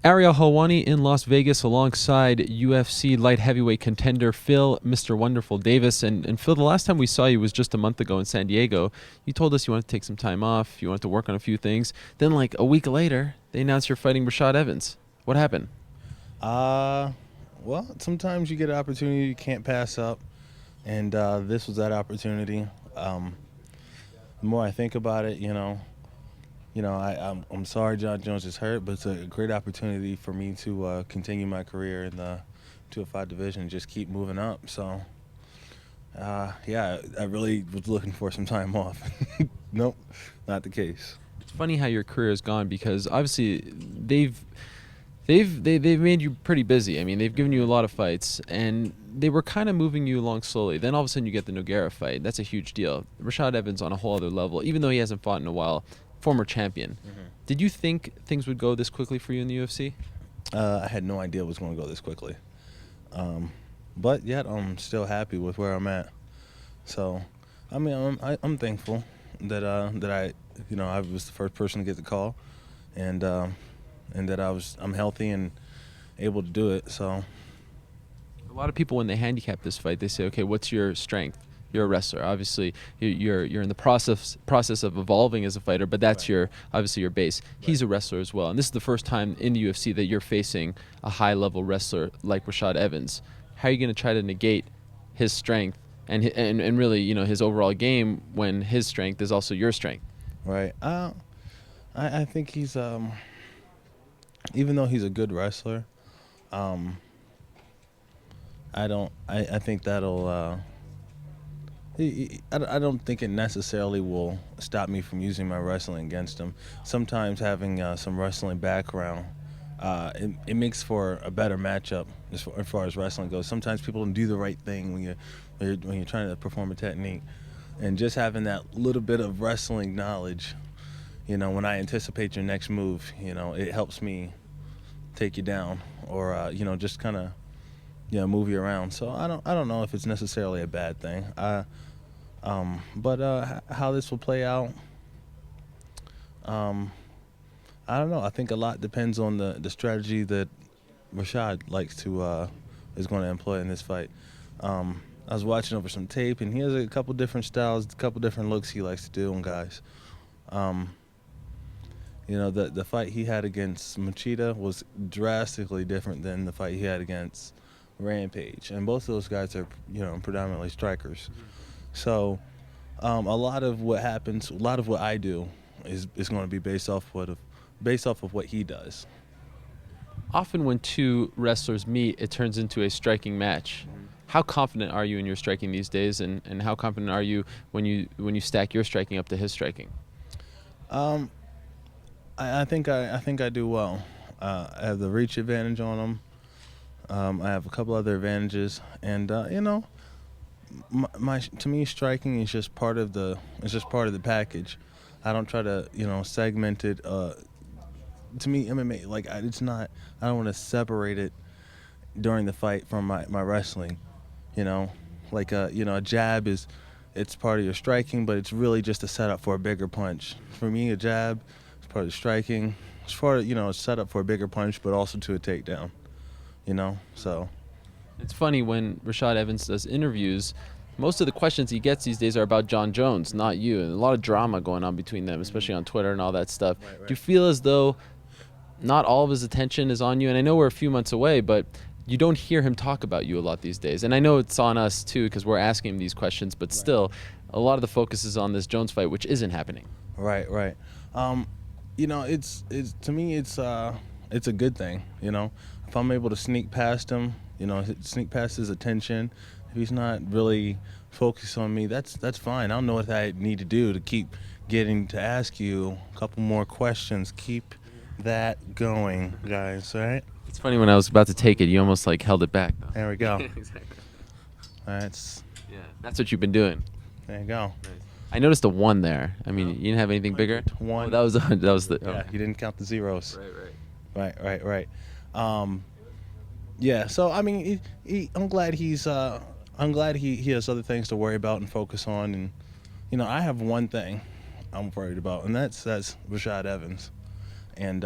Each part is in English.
Ariel Helwani in Las Vegas alongside UFC light heavyweight contender Phil, Mr. Wonderful Davis. And Phil, the last time we saw you was just a month ago in San Diego. You told us you wanted to take some time off, you wanted to work on a few things. Then like a week later, they announced you're fighting Rashad Evans. What happened? Well, sometimes you get an opportunity you can't pass up, and this was that opportunity. The more I think about it, I'm sorry John Jones is hurt, but it's a great opportunity for me to continue my career in the 205 division and just keep moving up. So, I really was looking for some time off. Nope, not the case. It's funny how your career has gone because obviously they've made you pretty busy. I mean, they've given you a lot of fights, and they were kind of moving you along slowly. Then all of a sudden you get the Nogueira fight. That's a huge deal. Rashad Evans on a whole other level, even though he hasn't fought in a while, former champion. Mm-hmm. Did you think things would go this quickly for you in the UFC? I had no idea it was going to go this quickly. But yet I'm still happy with where I'm at. So, I mean, I'm thankful that I was the first person to get the call, and that I'm healthy and able to do it. So, A lot of people, when they handicap this fight, they say, okay, what's your strength? You're a wrestler. Obviously, you're in the process of evolving as a fighter, but that's Right. obviously your base. He's a wrestler as well, and this is the first time in the UFC that you're facing a high-level wrestler like Rashad Evans. How are you going to try to negate his strength and really, his overall game when his strength is also your strength? right. I think he's even though he's a good wrestler, I think that'll. I don't think it necessarily will stop me from using my wrestling against him. Sometimes having some wrestling background, it makes for a better matchup as far as wrestling goes. Sometimes people don't do the right thing when you're trying to perform a technique, and just having that little bit of wrestling knowledge, when I anticipate your next move, it helps me take you down or just kind of move you around. So I don't know if it's necessarily a bad thing. But how this will play out, I don't know. I think a lot depends on the strategy that Rashad is going to employ in this fight. I was watching over some tape, and he has a couple different styles, a couple different looks he likes to do on guys. The fight he had against Machida was drastically different than the fight he had against Rampage, and both of those guys are predominantly strikers. So a lot of what happens, a lot of what I do is going to be based off of what he does. Often when two wrestlers meet, it turns into a striking match. How confident are you in your striking these days, and how confident are you when you stack your striking up to his striking? I think I do well. I have the reach advantage on him. I have a couple other advantages, and to me, striking is just part of the package. I don't try to segment it. To me, MMA it's not. I don't want to separate it during the fight from my wrestling. A jab it's part of your striking, but it's really just a setup for a bigger punch. For me, a jab is part of striking. It's part of a setup for a bigger punch, but also to a takedown. So. It's funny when Rashad Evans does interviews, most of the questions he gets these days are about John Jones, not you. And a lot of drama going on between them, especially on Twitter and all that stuff. Right. Do you feel as though not all of his attention is on you? And I know we're a few months away, but you don't hear him talk about you a lot these days. And I know it's on us too because we're asking him these questions, but still, a lot of the focus is on this Jones fight, which isn't happening. Right. It's to me, it's a good thing. If I'm able to sneak past him, sneak past his attention. If he's not really focused on me, that's fine. I don't know what I need to do to keep getting to ask you a couple more questions. Keep that going, guys, all right? It's funny, when I was about to take it, you almost held it back, though. There we go. Exactly. That's That's what you've been doing. There you go. Nice. I noticed a 1 there. I mean, you didn't have anything bigger? One. Oh, that was the. Yeah, you didn't count the zeros. Right. Yeah. So I mean, I'm glad he has other things to worry about and focus on, and I have one thing I'm worried about, and that's Rashad Evans, and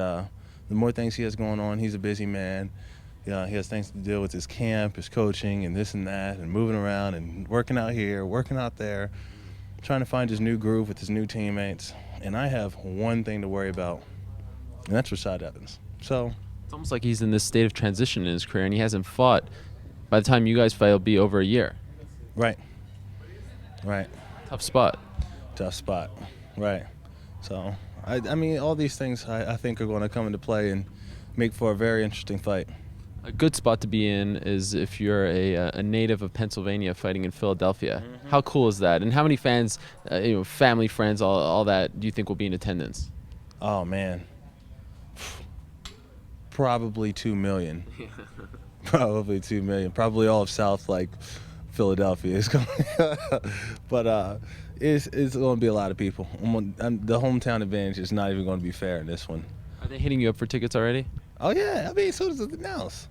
the more things he has going on. He's a busy man. Yeah, he has things to deal with his camp, his coaching, and this and that, and moving around and working out here, working out there, trying to find his new groove with his new teammates. And I have one thing to worry about, and that's Rashad Evans. So It's almost like he's in this state of transition in his career, and he hasn't fought. By the time you guys fight, it'll be over a year. right. Tough spot. Tough spot. Right. So, I mean, all these things I think are going to come into play and make for a very interesting fight. A good spot to be in is if you're a native of Pennsylvania fighting in Philadelphia. How cool is that? And how many fans, family, friends, all that, do you think will be in attendance? Oh, man. Probably 2 million. Probably 2 million. Probably all of South, like, Philadelphia is going. But it's going to be a lot of people. The hometown advantage is not even going to be fair in this one. Are they hitting you up for tickets already? Oh yeah, I mean, so does the announced.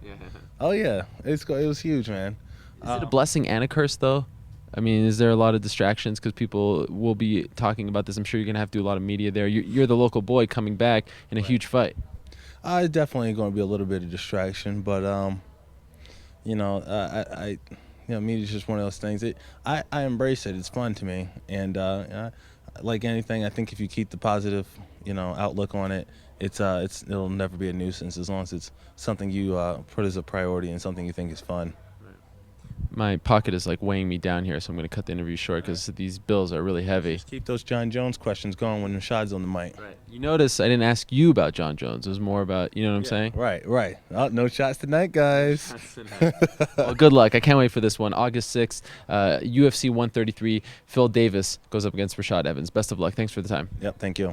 Oh yeah, it was huge, man. Is it a blessing and a curse, though? I mean, is there a lot of distractions because people will be talking about this? I'm sure you're gonna have to do a lot of media there. You're the local boy coming back in a huge fight. It's definitely going to be a little bit of distraction, but media is just one of those things. I embrace it. It's fun to me, and like anything, I think if you keep the positive, outlook on it, it'll never be a nuisance as long as it's something you put as a priority and something you think is fun. My pocket is like weighing me down here, so I'm going to cut the interview short because these bills are really heavy. Just keep those John Jones questions going when Rashad's on the mic. Right. You notice I didn't ask you about John Jones. It was more about, you know what I'm saying? Right. Oh, no shots tonight, guys. Well, good luck. I can't wait for this one. August 6th, UFC 133. Phil Davis goes up against Rashad Evans. Best of luck. Thanks for the time. Yep, thank you.